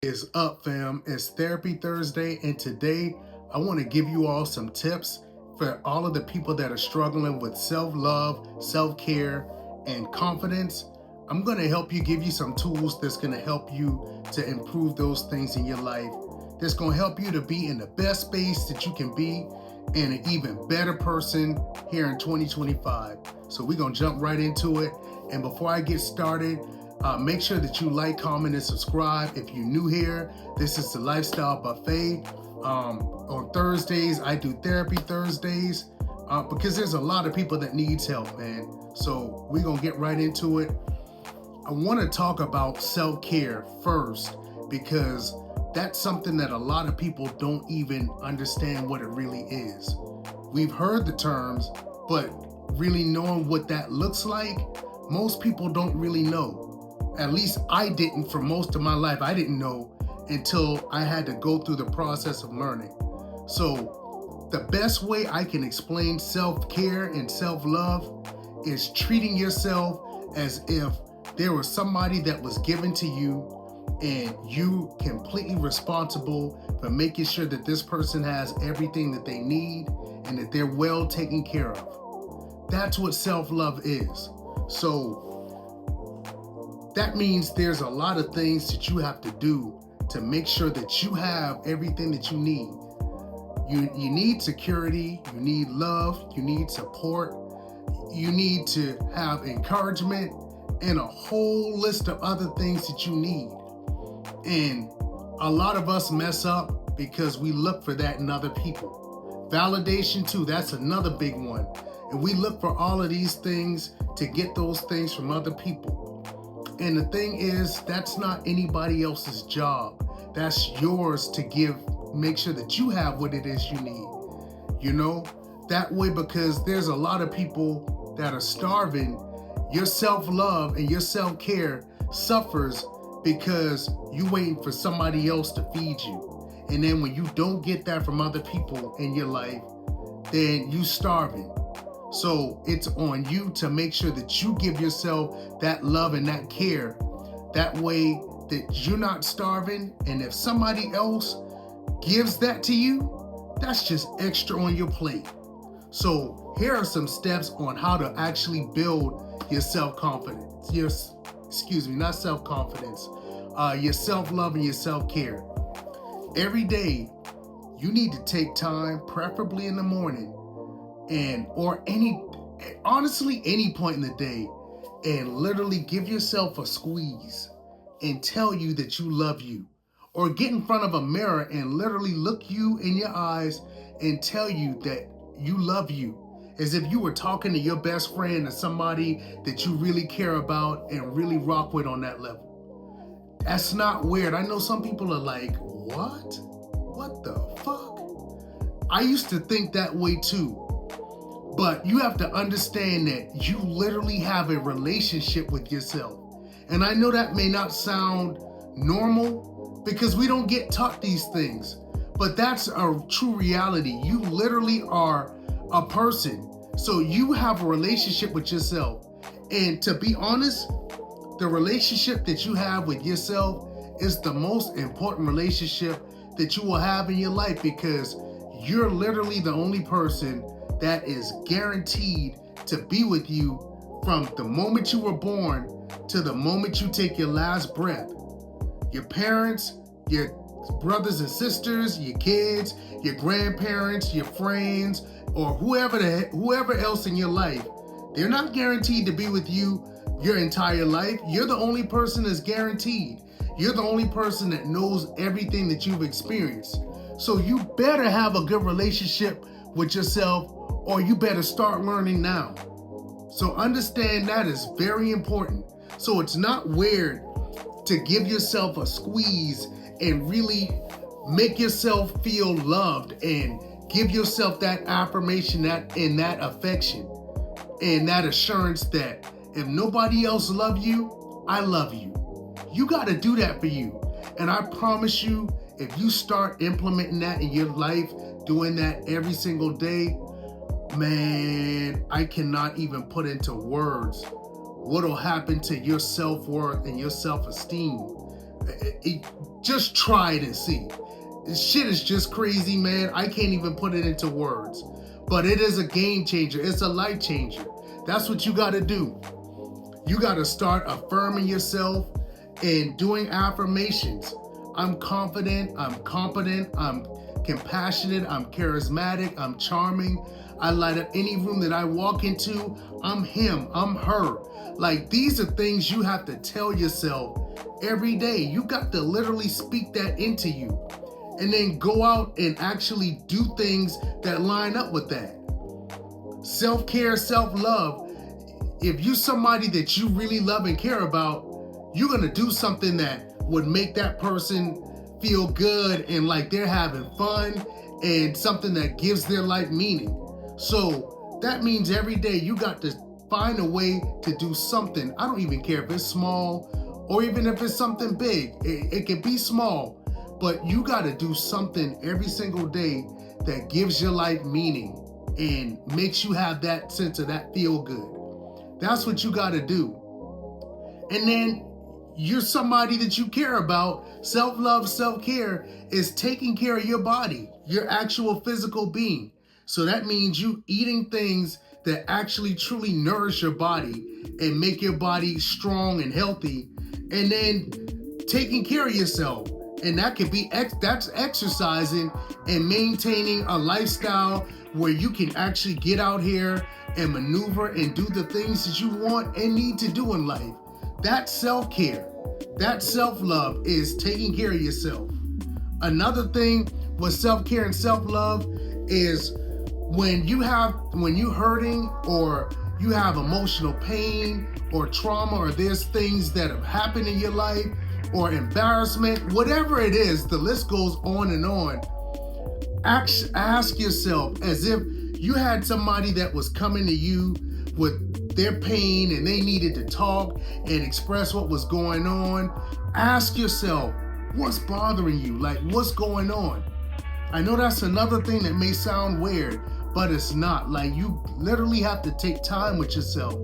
Is up, fam? It's Therapy Thursday, and today I want to give you all some tips for all of the people that are struggling with self love, self care, and confidence. I'm going to help you, give you some tools that's going to help you to improve those things in your life. That's going to help you to be in the best space that you can be and an even better person here in 2025. So we're going to jump right into it. And before I get started, make sure that you like, comment, and subscribe. If you're new here, this is the Lifestyle Buffet. On Thursdays, I do Therapy Thursdays because there's a lot of people that needs help, man. So we're going to get right into it. I want to talk about self-care first because that's something that a lot of people don't even understand what it really is. We've heard the terms, but really knowing what that looks like, most people don't really know. At least I didn't for most of my life. I didn't know until I had to go through the process of learning. So the best way I can explain self-care and self-love is treating yourself as if there was somebody that was given to you and you completely responsible for making sure that this person has everything that they need and that they're well taken care of. That's what self-love is. So that means there's a lot of things that you have to do to make sure that you have everything that you need. You need security, you need love, you need support, you need to have encouragement, and a whole list of other things that you need. And a lot of us mess up because we look for that in other people. Validation too, that's another big one. And we look for all of these things to get those things from other people. And the thing is, that's not anybody else's job. That's yours to give, make sure that you have what it is you need. You know, that way, because there's a lot of people that are starving. Your self-love and your self-care suffers because you waiting for somebody else to feed you. And then when you don't get that from other people in your life, then you starving. So it's on you to make sure that you give yourself that love and that care. That way that you're not starving. And if somebody else gives that to you, that's just extra on your plate. So here are some steps on how to actually build your self-confidence. Your self-love and your self-care. Every day, you need to take time, preferably in the morning, or honestly any point in the day, and literally give yourself a squeeze and tell you that you love you. Or get in front of a mirror and literally look you in your eyes and tell you that you love you, as if you were talking to your best friend or somebody that you really care about and really rock with on that level. That's not weird. I know some people are like, what? What the fuck? I used to think that way too. But you have to understand that you literally have a relationship with yourself. And I know that may not sound normal because we don't get taught these things, but that's a true reality. You literally are a person. So you have a relationship with yourself. And to be honest, the relationship that you have with yourself is the most important relationship that you will have in your life, because you're literally the only person that is guaranteed to be with you from the moment you were born to the moment you take your last breath. Your parents, your brothers and sisters, your kids, your grandparents, your friends, or whoever else in your life, they're not guaranteed to be with you your entire life. You're the only person that's guaranteed. You're the only person that knows everything that you've experienced. So you better have a good relationship with yourself, or you better start learning now. So understand that is very important. So it's not weird to give yourself a squeeze and really make yourself feel loved and give yourself that affirmation, that affection and that assurance that if nobody else loves you, I love you. You got to do that for you. And I promise you, if you start implementing that in your life, doing that every single day, man, I cannot even put into words what'll happen to your self-worth and your self-esteem. Just try it and see. This shit is just crazy, man. I can't even put it into words. But it is a game changer. It's a life changer. That's what you got to do. You got to start affirming yourself and doing affirmations. I'm confident, I'm competent, I'm compassionate, I'm charismatic, I'm charming. I light up any room that I walk into. I'm him, I'm her. Like, these are things you have to tell yourself every day. You got to literally speak that into you. And then go out and actually do things that line up with that. Self-care, self-love. If you're somebody that you really love and care about, you're going to do something that would make that person feel good and like they're having fun and something that gives their life meaning. So that means every day you got to find a way to do something. I don't even care if it's small or even if it's something big. It can be small, but you got to do something every single day that gives your life meaning and makes you have that sense of that feel good. That's what you got to do. And then you're somebody that you care about. Self-love, self-care is taking care of your body, your actual physical being. So that means you eating things that actually truly nourish your body and make your body strong and healthy, and then taking care of yourself. And that could be, that's exercising and maintaining a lifestyle where you can actually get out here and maneuver and do the things that you want and need to do in life. That's self-care. That self-love is taking care of yourself. Another thing with self-care and self-love is when you're hurting or you have emotional pain or trauma, or there's things that have happened in your life or embarrassment, whatever it is, the list goes on and on. Ask yourself, as if you had somebody that was coming to you with their pain and they needed to talk and express what was going on. Ask yourself, what's bothering you? Like, what's going on? I know that's another thing that may sound weird, but it's not. Like, you literally have to take time with yourself.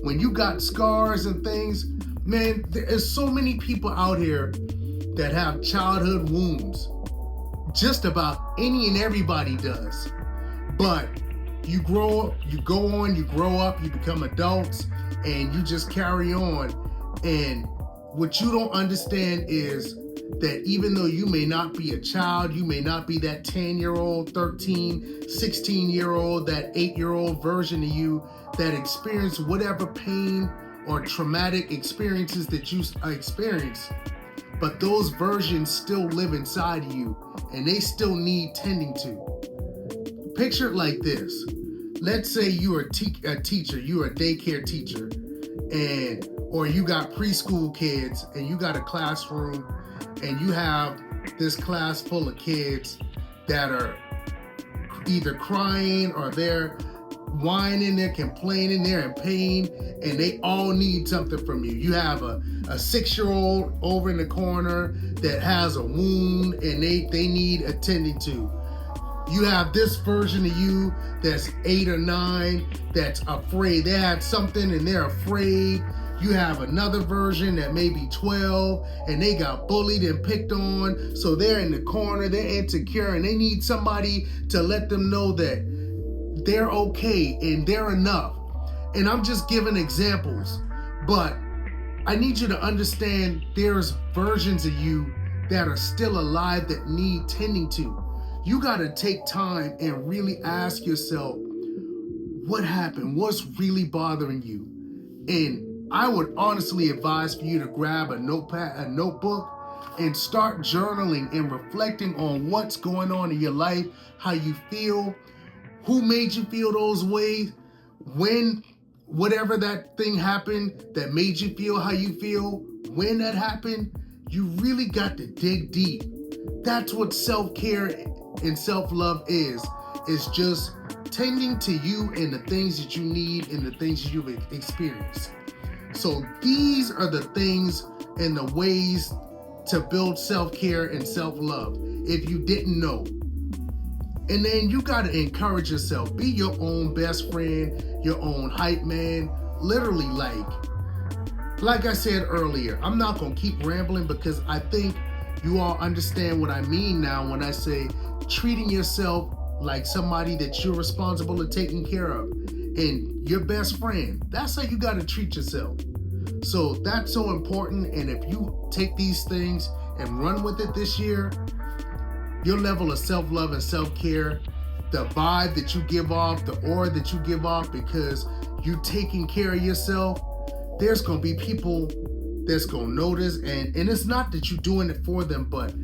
When you got scars and things, man, there's so many people out here that have childhood wounds. Just about any and everybody does. But you grow up, you go on, you grow up, you become adults, and you just carry on. And what you don't understand is that even though you may not be a child, you may not be that 10-year-old, 13, 16-year-old, that 8-year-old version of you that experienced whatever pain or traumatic experiences that you experience, but those versions still live inside of you and they still need tending to. Picture it like this. Let's say you're a teacher, you're a daycare teacher, or you got preschool kids and you got a classroom and you have this class full of kids that are either crying or they're whining, they're complaining, they're in pain, and they all need something from you. You have a 6-year-old over in the corner that has a wound and they need attending to. You have this version of you that's 8 or 9 that's afraid. They had something and they're afraid. You have another version that may be 12 and they got bullied and picked on. So they're in the corner, they're insecure, and they need somebody to let them know that they're okay and they're enough. And I'm just giving examples, but I need you to understand there's versions of you that are still alive that need tending to. You got to take time and really ask yourself, what happened? What's really bothering you? And I would honestly advise for you to grab a notebook, and start journaling and reflecting on what's going on in your life, how you feel, who made you feel those ways, when, whatever that thing happened that made you feel how you feel, when that happened. You really got to dig deep. That's what self-care and self-love is just tending to you and the things that you need and the things that you've experienced. So these are the things and the ways to build self-care and self-love, if you didn't know. And then you got to encourage yourself. Be your own best friend, your own hype man. Literally, like I said earlier, I'm not going to keep rambling because I think You all understand what I mean now when I say treating yourself like somebody that you're responsible to taking care of and your best friend. That's how you got to treat yourself. So that's so important. And if you take these things and run with it this year, your level of self-love and self-care, the vibe that you give off, the aura that you give off because you taking care of yourself, there's going to be people that's going to notice. And it's not that you're doing it for them, but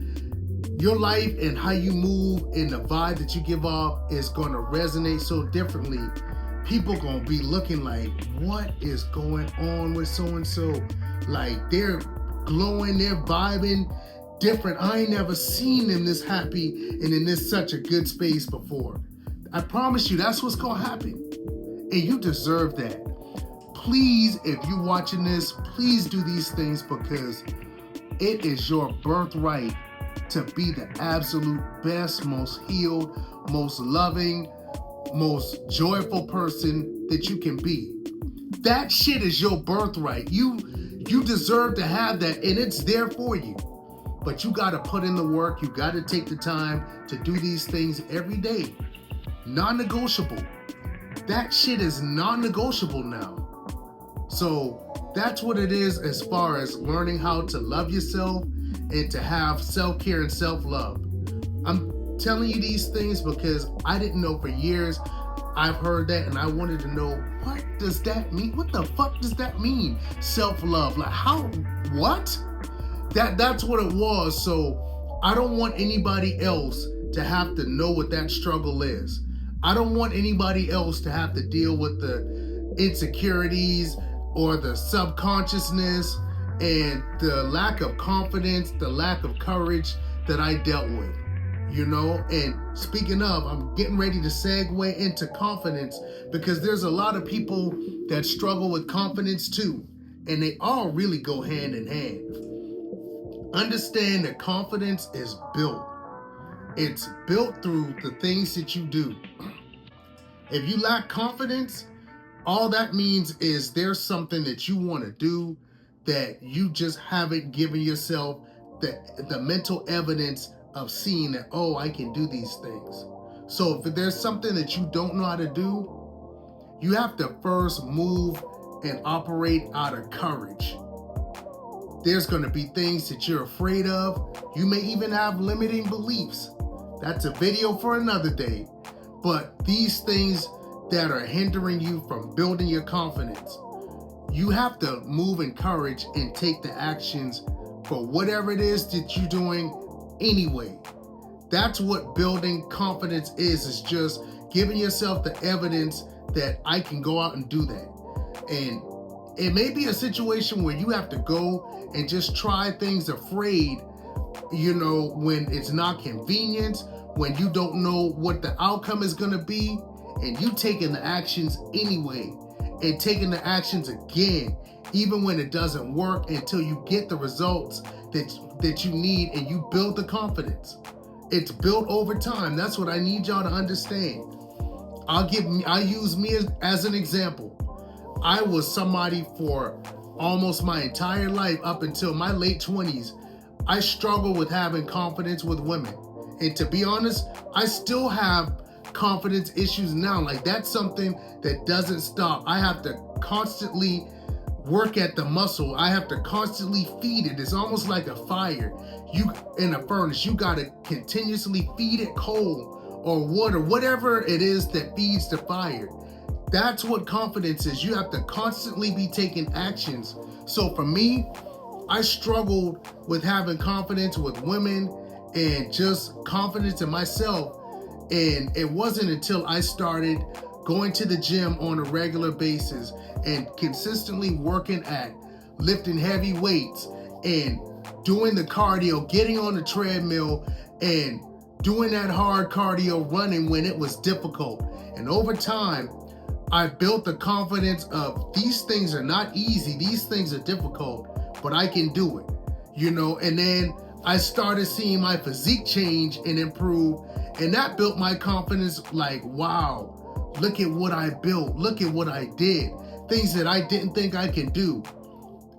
your life and how you move and the vibe that you give off is going to resonate so differently. People going to be looking like, what is going on with so-and-so? Like, they're glowing, they're vibing different. I ain't never seen them this happy and in this such a good space before. I promise you, that's what's going to happen. And you deserve that. Please, if you're watching this, please do these things because it is your birthright to be the absolute best, most healed, most loving, most joyful person that you can be. That shit is your birthright. You deserve to have that, and it's there for you. But you got to put in the work. You got to take the time to do these things every day. Non-negotiable. That shit is non-negotiable now. So that's what it is as far as learning how to love yourself and to have self-care and self-love. I'm telling you these things because I didn't know for years. I've heard that and I wanted to know, what does that mean? What the fuck does that mean? Self-love. Like how, what? That's what it was. So I don't want anybody else to have to know what that struggle is. I don't want anybody else to have to deal with the insecurities or the subconsciousness and the lack of confidence, the lack of courage that I dealt with, you know? And speaking of, I'm getting ready to segue into confidence because there's a lot of people that struggle with confidence too, and they all really go hand in hand. Understand that confidence is built. It's built through the things that you do. If you lack confidence, all that means is there's something that you want to do that you just haven't given yourself the mental evidence of seeing that, oh, I can do these things. So if there's something that you don't know how to do, you have to first move and operate out of courage. There's going to be things that you're afraid of. You may even have limiting beliefs. That's a video for another day. But these things that are hindering you from building your confidence, you have to move in courage and take the actions for whatever it is that you're doing anyway. That's what building confidence is just giving yourself the evidence that I can go out and do that. And it may be a situation where you have to go and just try things afraid, you know, when it's not convenient, when you don't know what the outcome is going to be, and you taking the actions anyway, and taking the actions again, even when it doesn't work, until you get the results that you need and you build the confidence. It's built over time. That's what I need y'all to understand. I'll use me as an example. I was somebody for almost my entire life up until my late 20s. I struggled with having confidence with women. And to be honest, I still have confidence issues now. Like that's something that doesn't stop. I have to constantly work at the muscle. I have to constantly feed it. It's almost like a fire. You in a furnace, you got to continuously feed it coal or wood or whatever it is that feeds the fire. That's what confidence is. You have to constantly be taking actions. So for me, I struggled with having confidence with women and just confidence in myself. And it wasn't until I started going to the gym on a regular basis and consistently working at lifting heavy weights and doing the cardio, getting on the treadmill and doing that hard cardio running when it was difficult. And over time, I built the confidence of these things are not easy, these things are difficult, but I can do it, you know. And then I started seeing my physique change and improve, and that built my confidence. Like, wow, look at what I built, look at what I did, things that I didn't think I could do.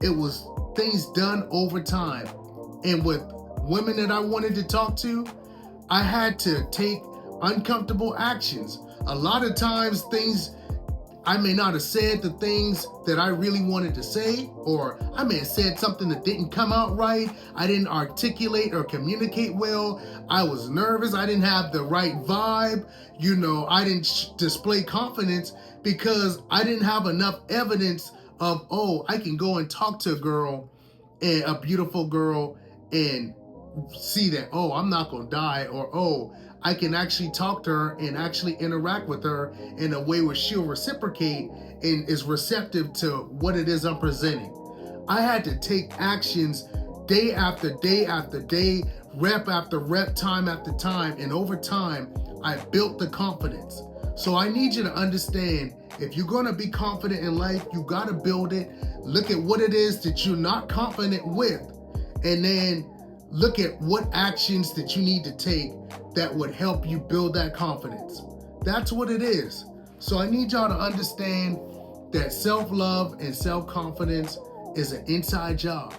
It was things done over time and with women that I wanted to talk to, I had to take uncomfortable actions. A lot of times I may not have said the things that I really wanted to say, or I may have said something that didn't come out right. I didn't articulate or communicate well. I was nervous. I didn't have the right vibe. I didn't display confidence because I didn't have enough evidence of, oh, I can go and talk to a girl, and a beautiful girl, and see that, oh, I'm not going to die, or, oh, I can actually talk to her and actually interact with her in a way where she'll reciprocate and is receptive to what it is I'm presenting. I had to take actions day after day after day, rep after rep, time after time, and over time, I built the confidence. So I need you to understand, if you're going to be confident in life, you got to build it. Look at what it is that you're not confident with, and then look at what actions that you need to take that would help you build that confidence. That's what it is. So I need y'all to understand that self-love and self-confidence is an inside job.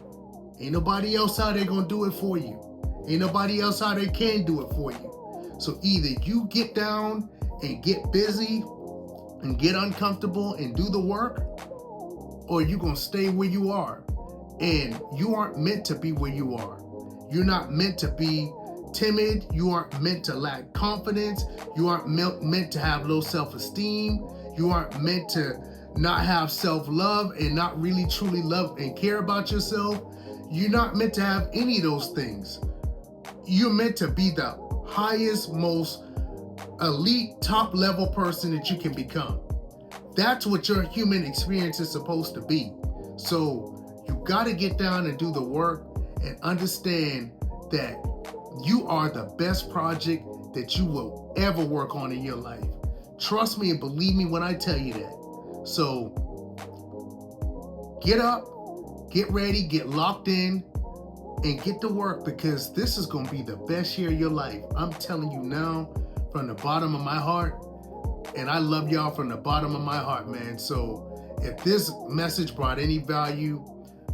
Ain't nobody else out there gonna do it for you. Ain't nobody else out there can do it for you. So either you get down and get busy and get uncomfortable and do the work, or you're gonna stay where you are. And you aren't meant to be where you are. You're not meant to be timid. You aren't meant to lack confidence. You aren't meant to have low self-esteem. You aren't meant to not have self-love and not really truly love and care about yourself. You're not meant to have any of those things. You're meant to be the highest, most elite, top level person that you can become. That's what your human experience is supposed to be. So you got to get down and do the work and understand that you are the best project that you will ever work on in your life. Trust me and believe me when I tell you that. So get up, get ready, get locked in, and get to work, because this is going to be the best year of your life. I'm telling you now from the bottom of my heart, and I love y'all from the bottom of my heart, man. So if this message brought any value,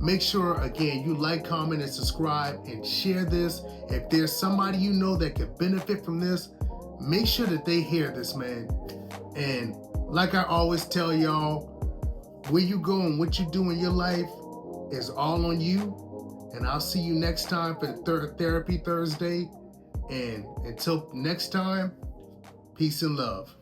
make sure, again, you like, comment, and subscribe, and share this. If there's somebody you know that could benefit from this, make sure that they hear this, man. And like I always tell y'all, where you go and what you do in your life is all on you. And I'll see you next time for Therapy Thursday. And until next time, peace and love.